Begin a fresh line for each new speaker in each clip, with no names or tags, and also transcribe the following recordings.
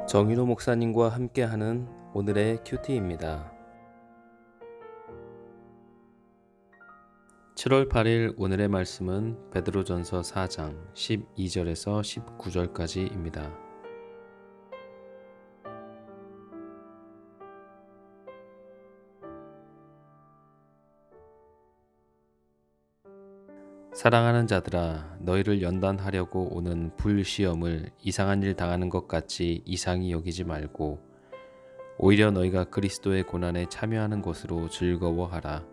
정윤호 목사님과 함께하는 오늘의 큐티입니다. 7월 8일 오늘의 말씀은 베드로전서 4장 12절에서 19절까지입니다. 사랑하는 자들아, 너희를 연단하려고 오는 불시험을 이상한 일 당하는 것 같이 이상히 여기지 말고 오히려 너희가 그리스도의 고난에 참여하는 것으로 즐거워하라.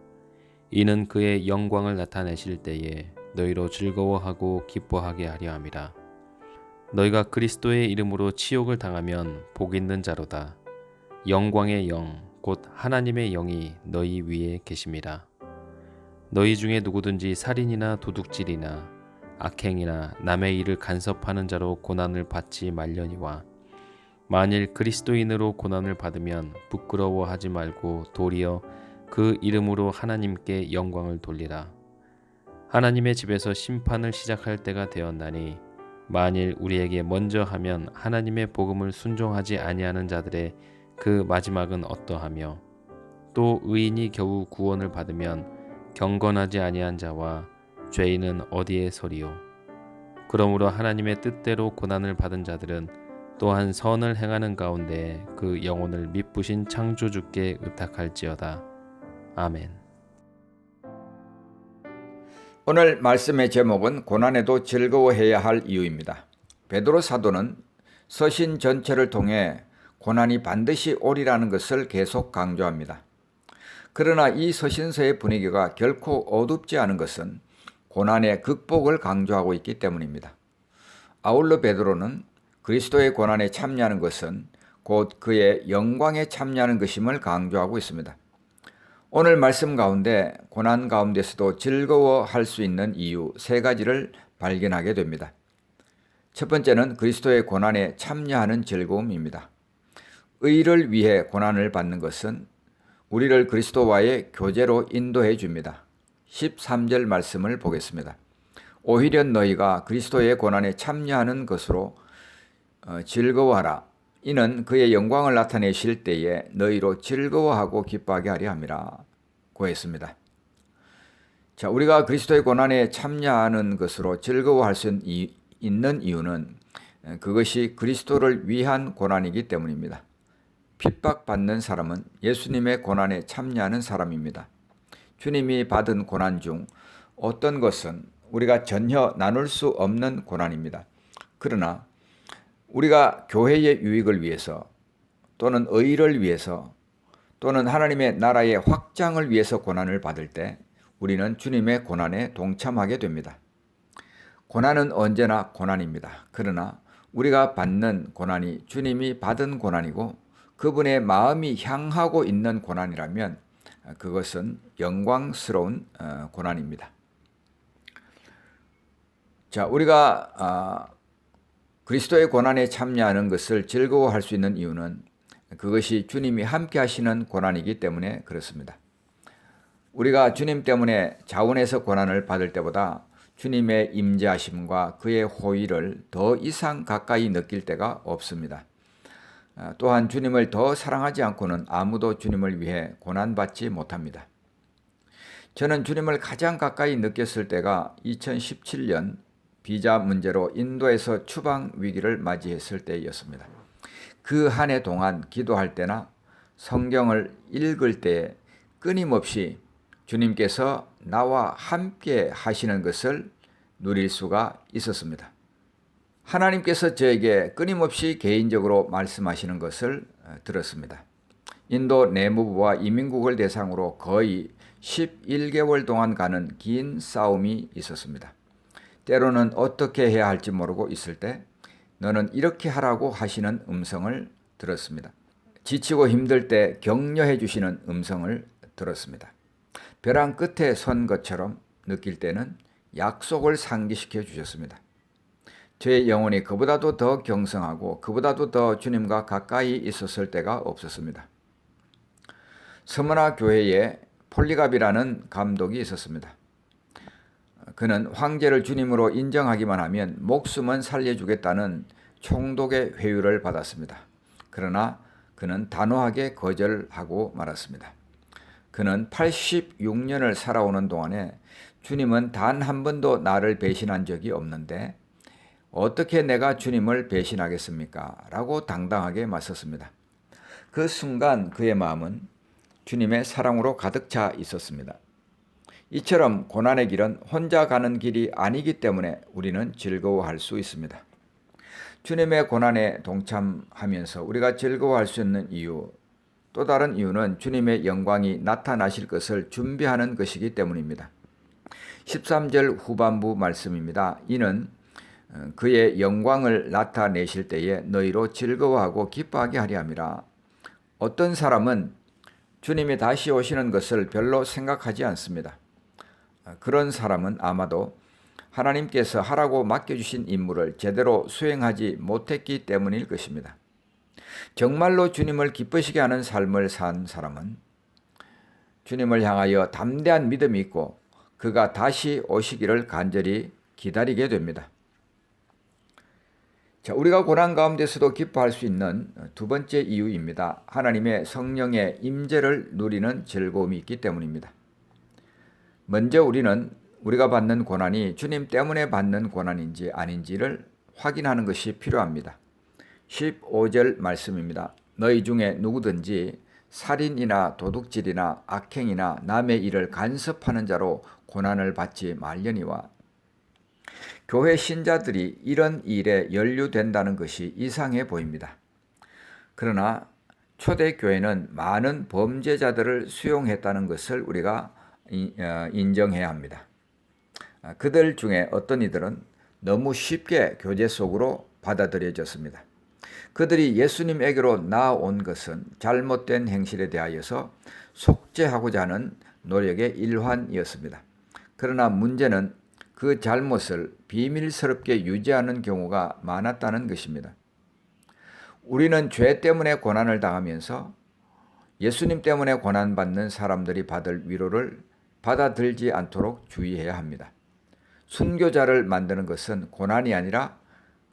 이는 그의 영광을 나타내실 때에 너희로 즐거워하고 기뻐하게 하려 함이라. 너희가 그리스도의 이름으로 치욕을 당하면 복 있는 자로다. 영광의 영, 곧 하나님의 영이 너희 위에 계심이라. 너희 중에 누구든지 살인이나 도둑질이나 악행이나 남의 일을 간섭하는 자로 고난을 받지 말려니와 만일 그리스도인으로 고난을 받으면 부끄러워하지 말고 도리어 그 이름으로 하나님께 영광을 돌리라. 하나님의 집에서 심판을 시작할 때가 되었나니 만일 우리에게 먼저 하면 하나님의 복음을 순종하지 아니하는 자들의 그 마지막은 어떠하며 또 의인이 겨우 구원을 받으면 경건하지 아니한 자와 죄인은 어디에 서리요. 그러므로 하나님의 뜻대로 고난을 받은 자들은 또한 선을 행하는 가운데 그 영혼을 미쁘신 창조주께 의탁할지어다. 아멘.
오늘 말씀의 제목은 고난에도 즐거워해야 할 이유입니다. 베드로 사도는 서신 전체를 통해 고난이 반드시 오리라는 것을 계속 강조합니다. 그러나 이 서신서의 분위기가 결코 어둡지 않은 것은 고난의 극복을 강조하고 있기 때문입니다. 아울러 베드로는 그리스도의 고난에 참여하는 것은 곧 그의 영광에 참여하는 것임을 강조하고 있습니다. 오늘 말씀 가운데 고난 가운데서도 즐거워할 수 있는 이유 3가지를 발견하게 됩니다. 첫 번째는 그리스도의 고난에 참여하는 즐거움입니다. 의를 위해 고난을 받는 것은 우리를 그리스도와의 교제로 인도해 줍니다. 13절 말씀을 보겠습니다. 오히려 너희가 그리스도의 고난에 참여하는 것으로 즐거워하라. 이는 그의 영광을 나타내실 때에 너희로 즐거워하고 기뻐하게 하려 함이라 고했습니다. 자, 우리가 그리스도의 고난에 참여하는 것으로 즐거워할 수 있는 이유는 그것이 그리스도를 위한 고난이기 때문입니다. 핍박받는 사람은 예수님의 고난에 참여하는 사람입니다. 주님이 받은 고난 중 어떤 것은 우리가 전혀 나눌 수 없는 고난입니다. 그러나 우리가 교회의 유익을 위해서 또는 의를 위해서 또는 하나님의 나라의 확장을 위해서 고난을 받을 때 우리는 주님의 고난에 동참하게 됩니다. 고난은 언제나 고난입니다. 그러나 우리가 받는 고난이 주님이 받은 고난이고 그분의 마음이 향하고 있는 고난이라면 그것은 영광스러운 고난입니다. 자, 우리가 그리스도의 고난에 참여하는 것을 즐거워할 수 있는 이유는 그것이 주님이 함께 하시는 고난이기 때문에 그렇습니다. 우리가 주님 때문에 자원해서 고난을 받을 때보다 주님의 임재하심과 그의 호의를 더 이상 가까이 느낄 때가 없습니다. 또한 주님을 더 사랑하지 않고는 아무도 주님을 위해 고난받지 못합니다. 저는 주님을 가장 가까이 느꼈을 때가 2017년 비자 문제로 인도에서 추방 위기를 맞이했을 때였습니다. 그 한 해 동안 기도할 때나 성경을 읽을 때에 끊임없이 주님께서 나와 함께 하시는 것을 누릴 수가 있었습니다. 하나님께서 저에게 끊임없이 개인적으로 말씀하시는 것을 들었습니다. 인도 내무부와 이민국을 대상으로 거의 11개월 동안 가는 긴 싸움이 있었습니다. 때로는 어떻게 해야 할지 모르고 있을 때 너는 이렇게 하라고 하시는 음성을 들었습니다. 지치고 힘들 때 격려해 주시는 음성을 들었습니다. 벼랑 끝에 선 것처럼 느낄 때는 약속을 상기시켜 주셨습니다. 저의 영혼이 그보다도 더 경성하고 그보다도 더 주님과 가까이 있었을 때가 없었습니다. 서머나 교회에 폴리갑이라는 감독이 있었습니다. 그는 황제를 주님으로 인정하기만 하면 목숨은 살려주겠다는 총독의 회유를 받았습니다. 그러나 그는 단호하게 거절하고 말았습니다. 그는 86년을 살아오는 동안에 주님은 단 한 번도 나를 배신한 적이 없는데 어떻게 내가 주님을 배신하겠습니까? 라고 당당하게 맞섰습니다. 그 순간 그의 마음은 주님의 사랑으로 가득 차 있었습니다. 이처럼 고난의 길은 혼자 가는 길이 아니기 때문에 우리는 즐거워할 수 있습니다. 주님의 고난에 동참하면서 우리가 즐거워할 수 있는 이유, 또 다른 이유는 주님의 영광이 나타나실 것을 준비하는 것이기 때문입니다. 13절 후반부 말씀입니다. 이는 그의 영광을 나타내실 때에 너희로 즐거워하고 기뻐하게 하려 함이라. 어떤 사람은 주님이 다시 오시는 것을 별로 생각하지 않습니다. 그런 사람은 아마도 하나님께서 하라고 맡겨주신 임무를 제대로 수행하지 못했기 때문일 것입니다. 정말로 주님을 기쁘시게 하는 삶을 산 사람은 주님을 향하여 담대한 믿음이 있고 그가 다시 오시기를 간절히 기다리게 됩니다. 자, 우리가 고난 가운데서도 기뻐할 수 있는 두 번째 이유입니다. 하나님의 성령의 임재를 누리는 즐거움이 있기 때문입니다. 먼저 우리가 받는 고난이 주님 때문에 받는 고난인지 아닌지를 확인하는 것이 필요합니다. 15절 말씀입니다. 너희 중에 누구든지 살인이나 도둑질이나 악행이나 남의 일을 간섭하는 자로 고난을 받지 말려니와. 교회 신자들이 이런 일에 연루된다는 것이 이상해 보입니다. 그러나 초대교회는 많은 범죄자들을 수용했다는 것을 우리가 인정해야 합니다. 그들 중에 어떤 이들은 너무 쉽게 교제 속으로 받아들여졌습니다. 그들이 예수님에게로 나아온 것은 잘못된 행실에 대하여서 속죄하고자 하는 노력의 일환이었습니다. 그러나 문제는 그 잘못을 비밀스럽게 유지하는 경우가 많았다는 것입니다. 우리는 죄 때문에 고난을 당하면서 예수님 때문에 고난받는 사람들이 받을 위로를 받아들지 않도록 주의해야 합니다. 순교자를 만드는 것은 고난이 아니라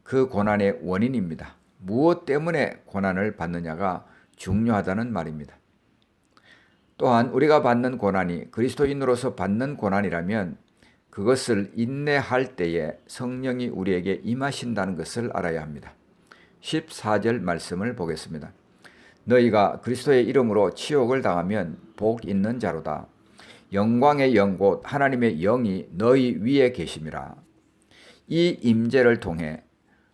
그 고난의 원인입니다. 무엇 때문에 고난을 받느냐가 중요하다는 말입니다. 또한 우리가 받는 고난이 그리스도인으로서 받는 고난이라면 그것을 인내할 때에 성령이 우리에게 임하신다는 것을 알아야 합니다. 14절 말씀을 보겠습니다. 너희가 그리스도의 이름으로 치욕을 당하면 복 있는 자로다. 영광의 영 곧 하나님의 영이 너희 위에 계심이라. 이 임재를 통해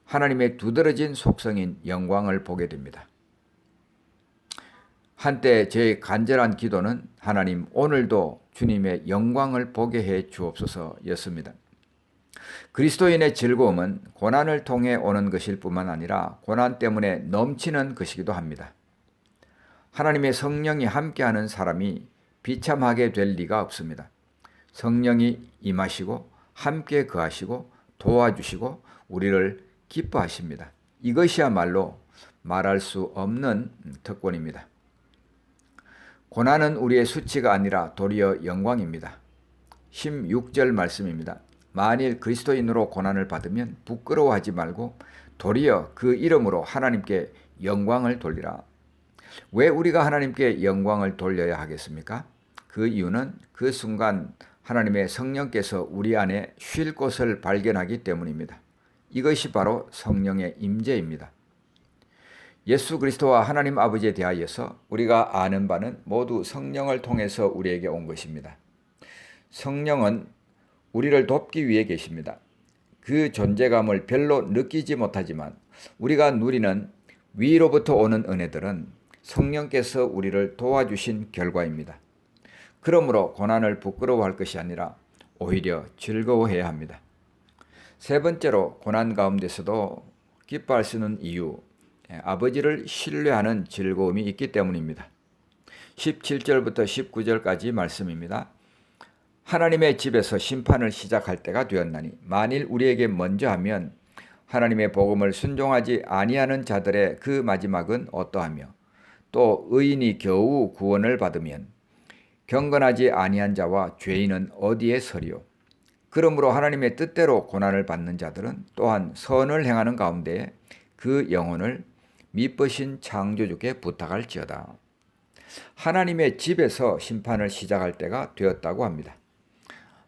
하나님의 두드러진 속성인 영광을 보게 됩니다. 한때 제 간절한 기도는 하나님 오늘도 주님의 영광을 보게 해 주옵소서였습니다. 그리스도인의 즐거움은 고난을 통해 오는 것일 뿐만 아니라 고난 때문에 넘치는 것이기도 합니다. 하나님의 성령이 함께하는 사람이 비참하게 될 리가 없습니다. 성령이 임하시고 함께 거하시고 도와주시고 우리를 기뻐하십니다. 이것이야말로 말할 수 없는 특권입니다. 고난은 우리의 수치가 아니라 도리어 영광입니다. 16절 말씀입니다. 만일 그리스도인으로 고난을 받으면 부끄러워하지 말고 도리어 그 이름으로 하나님께 영광을 돌리라. 왜 우리가 하나님께 영광을 돌려야 하겠습니까? 그 이유는 그 순간 하나님의 성령께서 우리 안에 쉴 곳을 발견하기 때문입니다. 이것이 바로 성령의 임재입니다. 예수 그리스도와 하나님 아버지에 대하여서 우리가 아는 바는 모두 성령을 통해서 우리에게 온 것입니다. 성령은 우리를 돕기 위해 계십니다. 그 존재감을 별로 느끼지 못하지만 우리가 누리는 위로부터 오는 은혜들은 성령께서 우리를 도와주신 결과입니다. 그러므로 고난을 부끄러워할 것이 아니라 오히려 즐거워해야 합니다. 세 번째로 고난 가운데서도 기뻐할 수 있는 이유, 아버지를 신뢰하는 즐거움이 있기 때문입니다. 17절부터 19절까지 말씀입니다. 하나님의 집에서 심판을 시작할 때가 되었나니 만일 우리에게 먼저 하면 하나님의 복음을 순종하지 아니하는 자들의 그 마지막은 어떠하며 또 의인이 겨우 구원을 받으면 경건하지 아니한 자와 죄인은 어디에 서리요. 그러므로 하나님의 뜻대로 고난을 받는 자들은 또한 선을 행하는 가운데 그 영혼을 미쁘신 창조주께 부탁할지어다. 하나님의 집에서 심판을 시작할 때가 되었다고 합니다.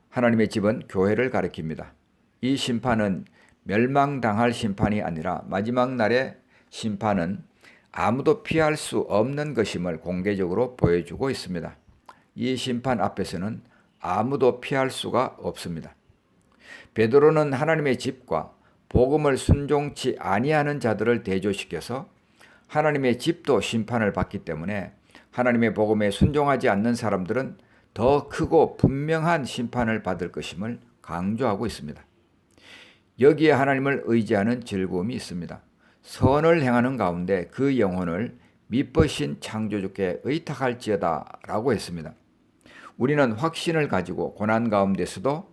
하나님의 집은 교회를 가리킵니다. 이 심판은 멸망당할 심판이 아니라 마지막 날의 심판은 아무도 피할 수 없는 것임을 공개적으로 보여주고 있습니다. 이 심판 앞에서는 아무도 피할 수가 없습니다. 베드로는 하나님의 집과 복음을 순종치 아니하는 자들을 대조시켜서 하나님의 집도 심판을 받기 때문에 하나님의 복음에 순종하지 않는 사람들은 더 크고 분명한 심판을 받을 것임을 강조하고 있습니다. 여기에 하나님을 의지하는 즐거움이 있습니다. 선을 행하는 가운데 그 영혼을 미쁘신 창조주께 의탁할지어다 라고 했습니다. 우리는 확신을 가지고 고난 가운데서도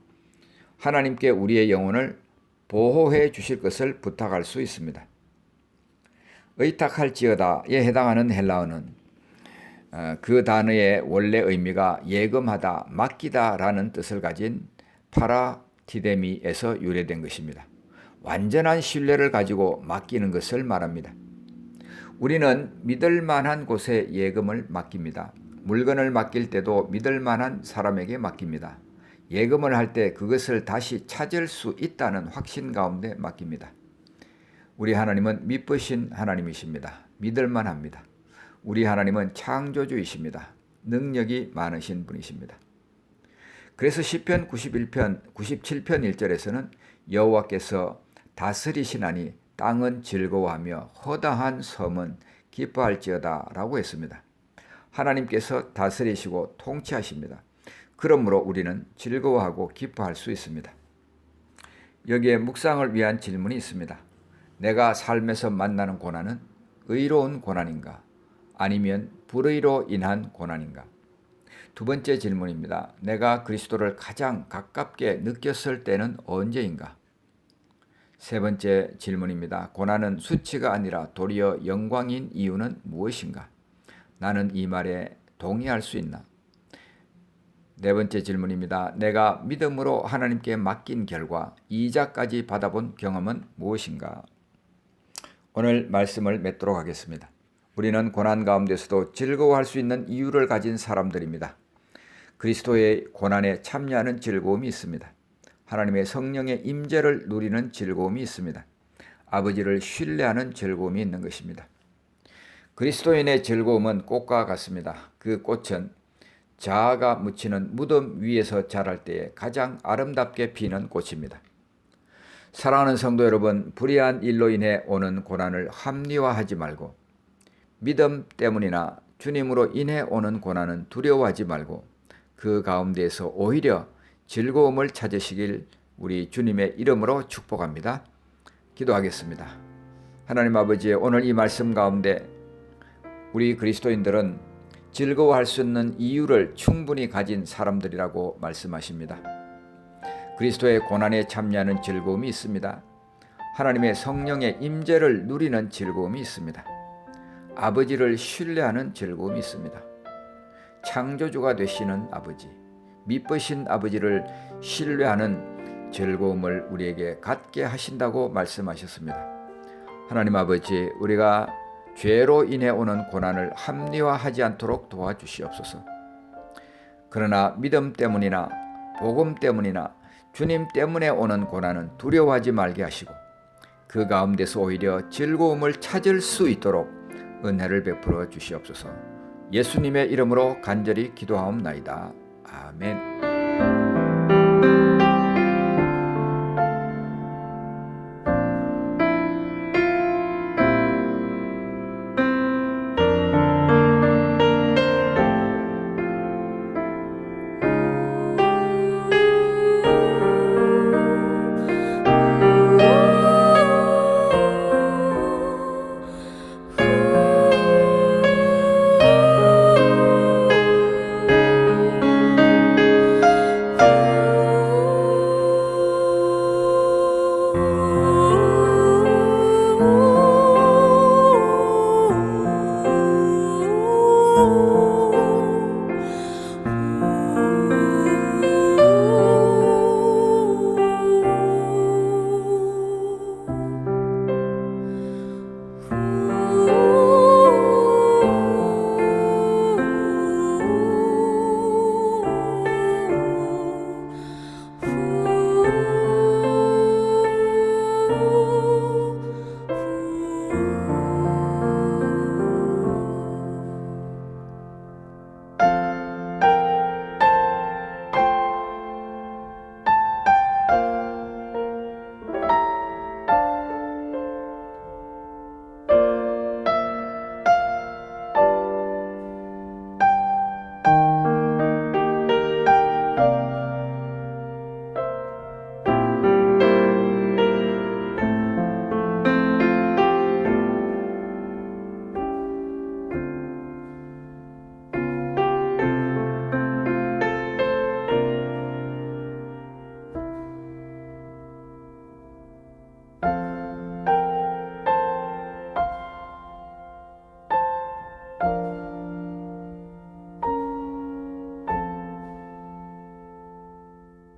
하나님께 우리의 영혼을 보호해 주실 것을 부탁할 수 있습니다. 의탁할지어다에 해당하는 헬라어는 그 단어의 원래 의미가 예금하다, 맡기다라는 뜻을 가진 파라티데미에서 유래된 것입니다. 완전한 신뢰를 가지고 맡기는 것을 말합니다. 우리는 믿을 만한 곳에 예금을 맡깁니다. 물건을 맡길 때도 믿을 만한 사람에게 맡깁니다. 예금을 할 때 그것을 다시 찾을 수 있다는 확신 가운데 맡깁니다. 우리 하나님은 미쁘신 하나님이십니다. 믿을 만합니다. 우리 하나님은 창조주이십니다. 능력이 많으신 분이십니다. 그래서 시편 97편 1절에서는 여호와께서 다스리시나니 땅은 즐거워하며 허다한 섬은 기뻐할지어다 라고 했습니다. 하나님께서 다스리시고 통치하십니다. 그러므로 우리는 즐거워하고 기뻐할 수 있습니다. 여기에 묵상을 위한 질문이 있습니다. 내가 삶에서 만나는 고난은 의로운 고난인가? 아니면 불의로 인한 고난인가? 두 번째 질문입니다. 내가 그리스도를 가장 가깝게 느꼈을 때는 언제인가? 세 번째 질문입니다. 고난은 수치가 아니라 도리어 영광인 이유는 무엇인가? 나는 이 말에 동의할 수 있나? 네 번째 질문입니다. 내가 믿음으로 하나님께 맡긴 결과 이자까지 받아본 경험은 무엇인가? 오늘 말씀을 맺도록 하겠습니다. 우리는 고난 가운데서도 즐거워할 수 있는 이유를 가진 사람들입니다. 그리스도의 고난에 참여하는 즐거움이 있습니다. 하나님의 성령의 임재를 누리는 즐거움이 있습니다. 아버지를 신뢰하는 즐거움이 있는 것입니다. 그리스도인의 즐거움은 꽃과 같습니다. 그 꽃은 자아가 묻히는 무덤 위에서 자랄 때에 가장 아름답게 피는 꽃입니다. 사랑하는 성도 여러분, 불의한 일로 인해 오는 고난을 합리화하지 말고 믿음 때문이나 주님으로 인해 오는 고난은 두려워하지 말고 그 가운데에서 오히려 즐거움을 찾으시길 우리 주님의 이름으로 축복합니다. 기도하겠습니다. 하나님 아버지, 오늘 이 말씀 가운데 우리 그리스도인들은 즐거워할 수 있는 이유를 충분히 가진 사람들이라고 말씀하십니다. 그리스도의 고난에 참여하는 즐거움이 있습니다. 하나님의 성령의 임재를 누리는 즐거움이 있습니다. 아버지를 신뢰하는 즐거움이 있습니다. 창조주가 되시는 아버지, 미쁘신 아버지를 신뢰하는 즐거움을 우리에게 갖게 하신다고 말씀하셨습니다. 하나님 아버지, 우리가 죄로 인해 오는 고난을 합리화하지 않도록 도와주시옵소서. 그러나 믿음 때문이나 복음 때문이나 주님 때문에 오는 고난은 두려워하지 말게 하시고 그 가운데서 오히려 즐거움을 찾을 수 있도록 은혜를 베풀어 주시옵소서. 예수님의 이름으로 간절히 기도하옵나이다. 아멘.